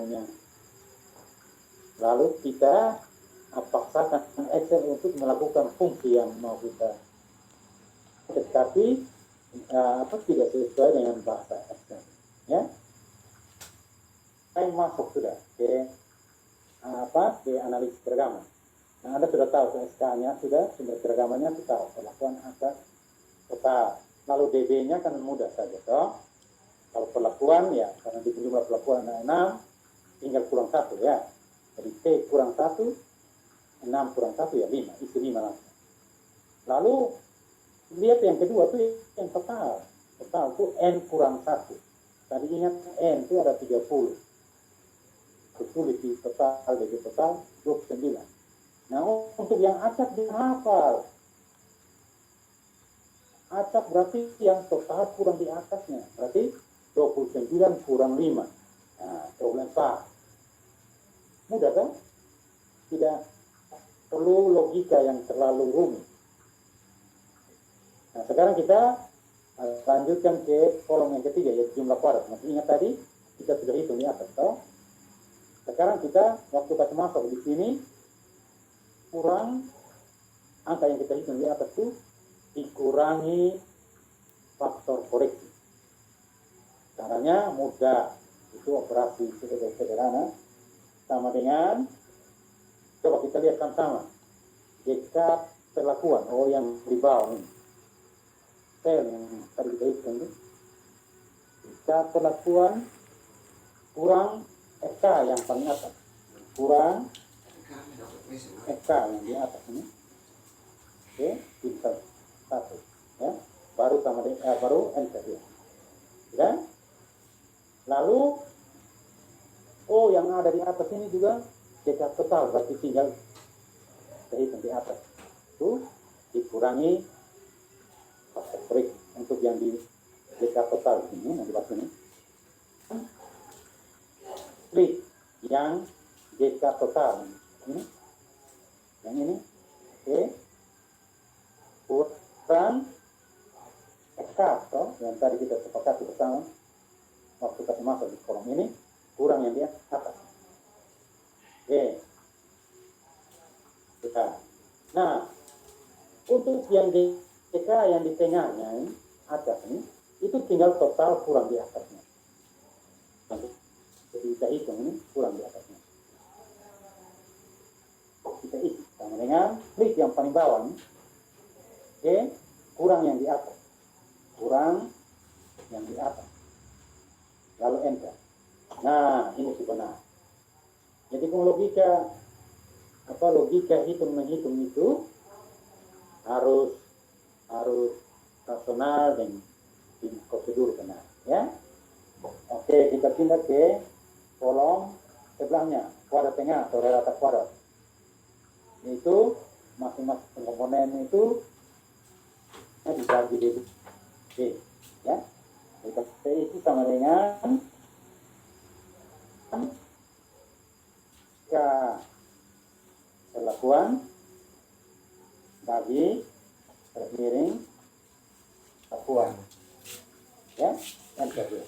ilmunya. Lalu kita paksakan Excel untuk melakukan fungsi yang mau kita, tetapi tidak sesuai dengan bahasa Excel. Ya, saya masuk sudah ke analisis keragaman. Nah, Anda sudah tahu SK-nya sudah keragamannya sudah tahu, perlakuan atas total. Lalu DB-nya kan mudah saja, toh. Kalau perlakuan ya, karena di jumlah perlakuan ada 6, tinggal kurang 1 ya. Jadi T kurang 1, 6 kurang 1 ya 5, isi 5 langsung. Lalu lihat yang kedua tuh yang total. Total itu N kurang 1. Tadi ingat N itu ada 30. Tulis di total, jadi total 29. Nah, untuk yang acak dia hafal. Acak berarti yang total kurang di atasnya. Berarti 29 kurang 5. Nah, problem apa? Mudah kan? Tidak perlu logika yang terlalu rumit. Nah, sekarang kita lanjutkan ke kolom yang ketiga, yaitu jumlah kuadrat. Masih ingat tadi kita sudah hitung di atas, toh? Sekarang kita waktu kasih masuk di sini kurang angka yang kita hitung di atas itu dikurangi faktor koreksi. Caranya mudah, itu operasi sederhana. Sama dengan, coba kita lihat sama-sama. Jika perlakuan, yang di bawah ini, sel yang tadi kita hitung itu, jika perlakuan kurang FK yang paling atas, kurang FK yang di atas ini, oke, pintar 1, ya, baru sama dengan baru enter ya. Ya. Lalu yang ada di atas ini juga jika total berarti tinggal hitung di atas itu dikurangi faktor koreksi untuk yang di jika total ini nanti bahas ini. Klik yang jika total ini, yang ini, oke, kurang FK yang tadi kita sepakati bersama waktu kita masuk di kolom ini, kurang yang di atas. Oke. Nah, untuk yang di TK yang di tengahnya ini, atas ini, itu tinggal total kurang di atasnya. Jadi kita hitung ini kurang di atasnya. Kita isi sama dengan klik yang paling bawah ini. Oke, kurang yang di atas. Kurang yang di atas. Lalu enter. Nah, ini benar. Jadi kalau logika hitung-menghitung itu harus rasional dan prosedur benar, ya. Oke, kita pindah ke kolom sebelahnya, kuadrat tengah atau rata kuadrat. Itu masing-masing komponen itu dibagi D, ya. Kita itu sama dengan perlakuan bagi miring perlakuan, ya, dan kedua.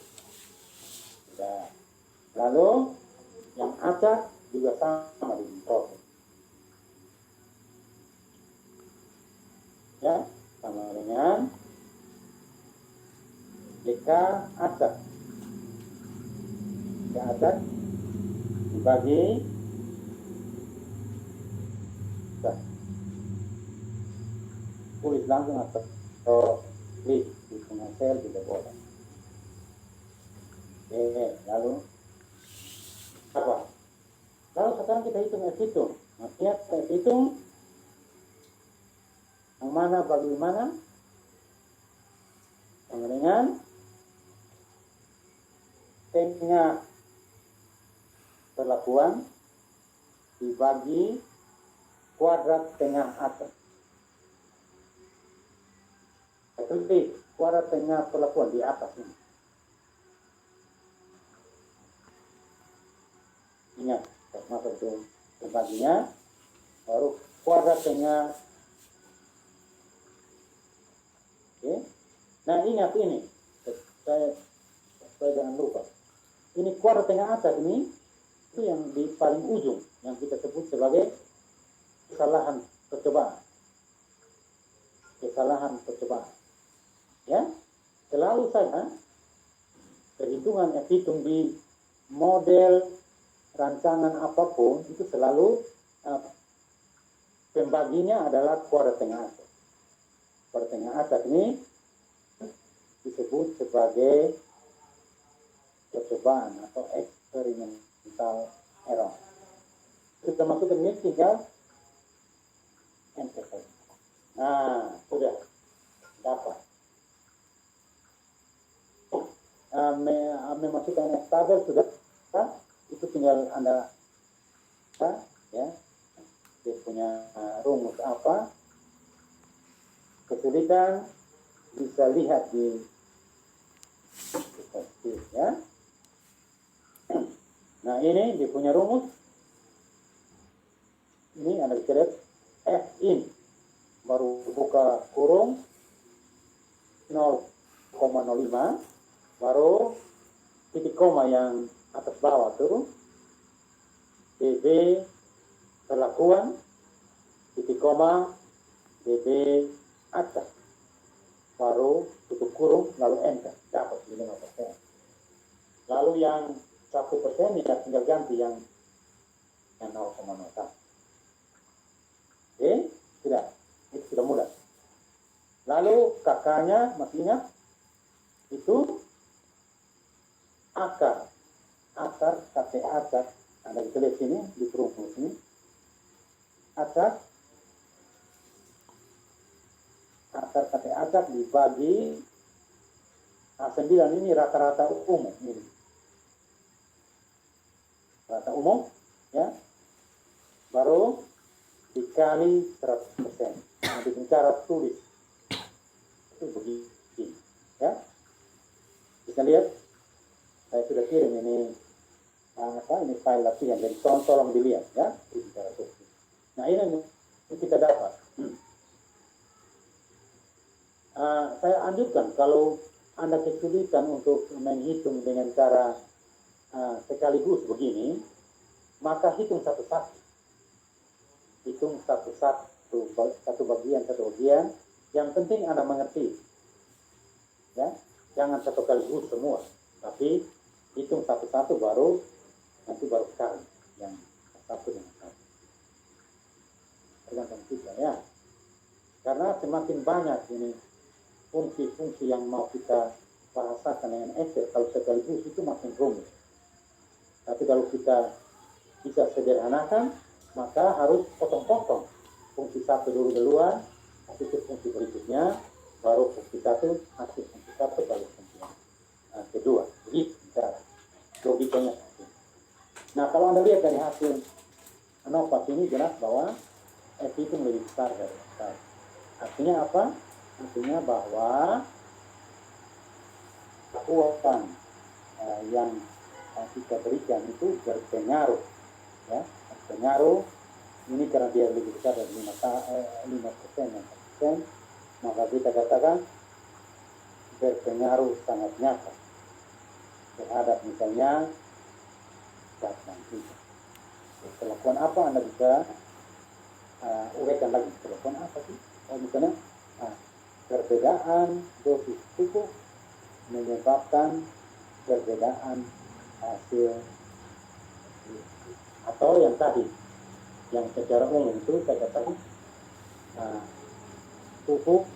Lalu yang acak juga sama di proses, ya, sama dengan jika acak dibagi tulis langsung atau klik di tengah sel tidak boleh. Oke, lalu apa? Lalu sekarang kita hitung. Maksudnya kita hitung yang mana bagi mana sama dengan tengah perlakuan dibagi kuadrat tengah atas. Klik kuadrat tengah perlakuan di atas ini. Ingat, masuk ke pembaginya, baru kuadrat tengah. Oke. Nah, ingat ini, saya jangan lupa. Ini kuadrat tengah atas ini itu yang di paling ujung yang kita sebut sebagai kesalahan percobaan. Kesalahan percobaan. Ya, selalu saja perhitungan yang hitung di model rancangan apapun itu selalu pembaginya adalah kuadrat tengah acak. Kuadrat tengah acak ini disebut sebagai percobaan atau experimental error. Kita masuk ke ini tinggal enter. Nah, sudah dapat. Memasukkan tabel sudah, itu tinggal Anda ya, dia punya rumus apa, kesulitan bisa lihat di ya. Nah, ini dia punya rumus. Ini Anda bisa lihat F in, baru buka kurung 0,05, baru titik koma yang atas bawah tuh DB perlakuan, titik koma DB acak, baru tutup kurung lalu enter, dapat 5%. Lalu yang 1% ya tinggal ganti yang 0,01. Oke, sudah, itu sudah mudah. Lalu kakaknya masih ingat itu akar kate acak, Anda bisa lihat sini di rumus ini, akar kate acak dibagi 9 ini rata-rata umum ini, rata umum ya, baru dikali 100%. Nanti cara tulis itu begini ya, bisa lihat saya sudah kirim ini ini file latihan, jadi tolong dilihat ya itu cara tulis. Nah, ini kita dapat. Saya anjurkan kalau Anda kesulitan untuk menghitung dengan cara sekaligus begini, maka hitung satu-satu. Hitung satu bagian. Yang penting Anda mengerti. Ya, jangan satu kaligus semua, tapi hitung satu-satu baru sekali yang satu dengan satu. Tergantung kita ya. Karena semakin banyak ini fungsi-fungsi yang mau kita bahasakan dengan Excel, kalau sekaligus itu makin rumit. Tapi kalau kita bisa sederhanakan, maka harus potong-potong. Fungsi satu dulu duluan, hasil fungsi berikutnya, baru fungsi satu, hasil fungsi satu, baru fungsi kedua. Begitu cara logikanya. Nah, kalau Anda lihat dari hasil ANOVA ini jelas bahwa F itu lebih besar dari F. Artinya apa? Artinya bahwa kekuatan yang kita berikan itu berpengaruh, ya, berpengaruh. Ini karena dia lebih besar dari 5%, maka kita katakan berpengaruh sangat nyata terhadap misalnya datang kita. Perlakuan apa Anda bisa uraikan lagi? Perlakuan apa sih? Misalnya perbedaan dosis pupuk menyebabkan perbedaan hasil, atau yang tadi yang secara umum itu saya katakan pupuk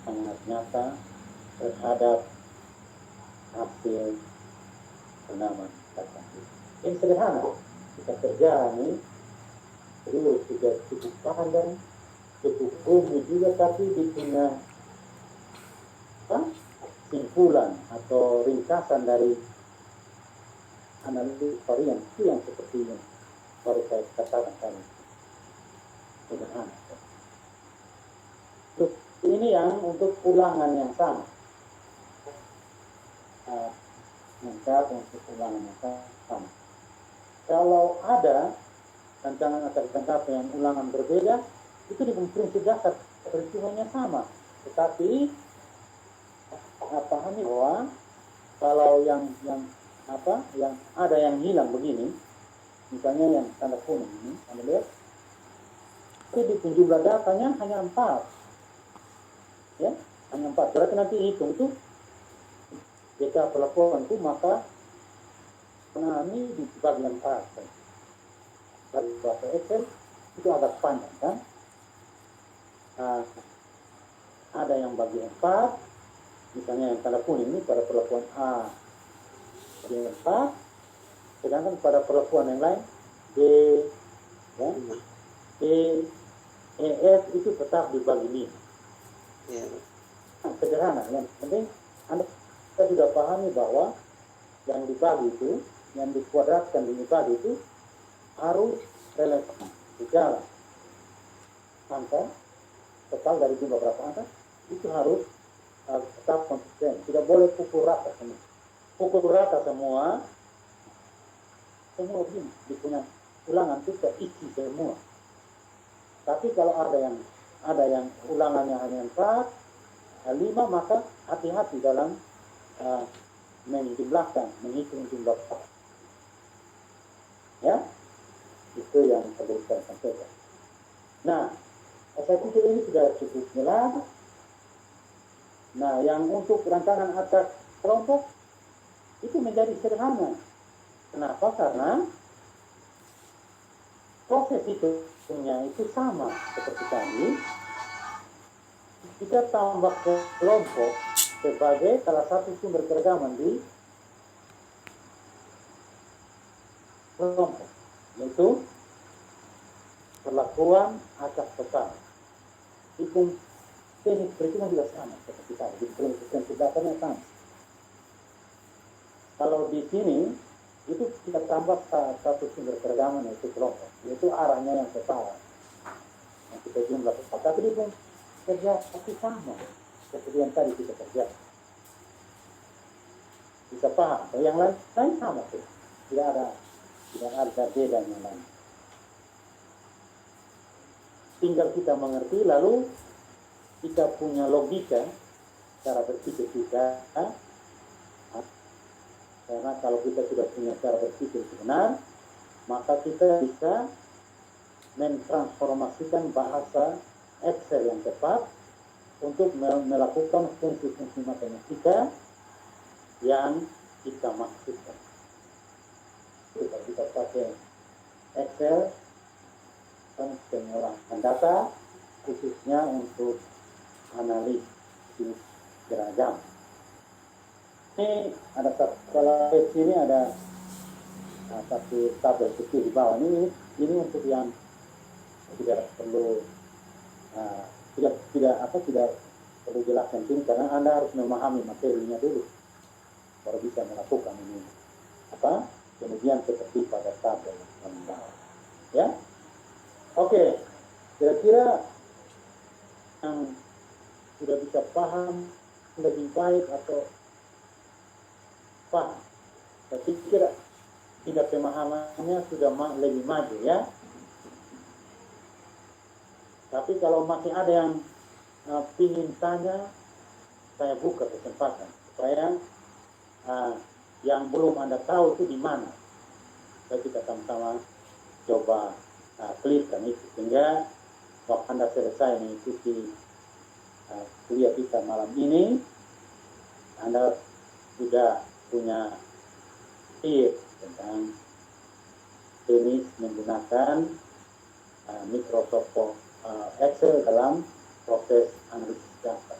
sangat nyata terhadap hasil tanaman tertentu. Ini sederhana kita kerjaan dulu sudah cukup panjang, cukup umum juga, tapi di punya simpulan atau ringkasan dari analisis varian itu yang seperti ini baru saya katakan tadi, sederhana. Terus ini yang untuk ulangan yang sama, untuk ulangan yang sama. Kalau ada rancangan atau tangkap yang ulangan berbeda, itu di prinsip dasar perhitungannya sama, tetapi pahami bahwa kalau yang yang ada yang hilang begini, misalnya yang tanda kuning ini, Anda lihat, tapi di jumlah datanya hanya 4, ya, hanya 4. Berarti nanti hitung itu jika pelaporan itu maka ini dibagi 4. Dari bahasa Excel itu agak panjang kan? Ada yang bagi 4, misalnya yang tanda kuning ini pada pelaporan A bagi 4, sedangkan pada pelaporan yang lain B, ya, E, F itu tetap dibagi 5. Ya. Sederhana, yang penting Anda sudah pahami bahwa yang dibagi itu, yang dikuadratkan dibagi itu harus relevan, sejalan. Angka total dari jumlah berapa angka itu harus tetap konsisten, tidak boleh pukul rata semua. Pukul rata semua begini, punya ulangan itu terisi semua. Tapi kalau ada yang ulangannya hanya 4, 5, maka hati-hati dalam menjumlahkan, menghitung jumlah. Ya, itu yang perlu saya sampaikan. Nah, saya pikir ini sudah cukup jelas. Nah, yang untuk rancangan atas kelompok itu menjadi sederhana. Kenapa? Karena proses hitungnya itu sama seperti tadi. Kita tambah kelompok sebagai salah satu sumber keragaman di kelompok, yaitu perlakuan acak total. Hitung teknik perhitungan juga sama seperti tadi, di prinsip dasarnya sama. Kalau di sini itu kita tambah satu sumber keragaman yaitu kelompok, yaitu arahnya yang setara. Yang kita jumlah setara, tapi di kerja tapi sama seperti yang tadi kita kerja. Bisa paham? Yang lain sama tuh, tidak ada bedanya lain. Tinggal kita mengerti, lalu kita punya logika cara berpikir kita. Karena kalau kita sudah punya cara berpikir benar, maka kita bisa mentransformasikan bahasa Excel yang tepat untuk melakukan fungsi-fungsi matematika yang kita maksudkan. Kita bisa pakai Excel dan pengolahan data khususnya untuk analisis beragam. Ini ada kalau di sini ada satu tabel kecil di bawah ini untuk yang tidak perlu tidak perlu jelaskan ini karena Anda harus memahami materinya dulu baru bisa melakukan ini kemudian seperti pada tabel yang bawah, ya. Oke, kira-kira yang sudah bisa paham lebih baik atau paham, saya pikir tidak pemahamannya sudah lebih maju, ya. Tapi kalau masih ada yang ingin tanya, saya buka kesempatan supaya yang belum Anda tahu itu di mana. Kita sama-sama coba clearkan itu sehingga waktu Anda selesai mengikuti kuliah kita malam ini, Anda sudah punya tips tentang teknis menggunakan Microsoft Excel dalam proses analisis data.